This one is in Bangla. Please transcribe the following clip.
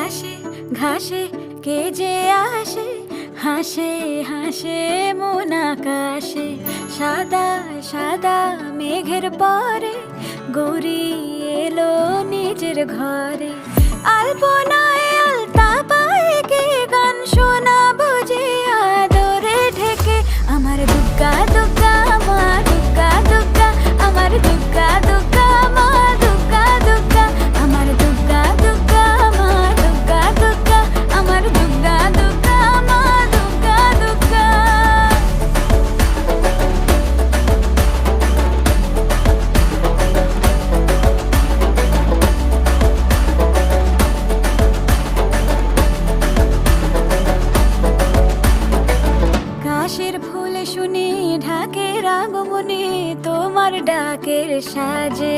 ঘাসে ঘাসে কে যে আসে, হাসে হাসে মন আকাশে। সাদা সাদা মেঘের পরে গৌরী এলো নিজের ঘরে। আলপনায় আলতা পায়ে কে গান শোনাবো যে আদরে ঢেকে। আমার দুগ্গা দুগ্গা মা দুগ্গা দুগ্গা, আমার দুগ্গা দুগ্গা মা দুগ্গা দুগ্গা, আমার দুগ্গা দুগ্গা মা দুগ্গা দুগ্গা, আমার দুগ্গা দুগ্গা মা দুগ্গা দুগ্গা। কাশের ফুল শুনি ঢাকের আগমনে, তোমার ডাকের সাজে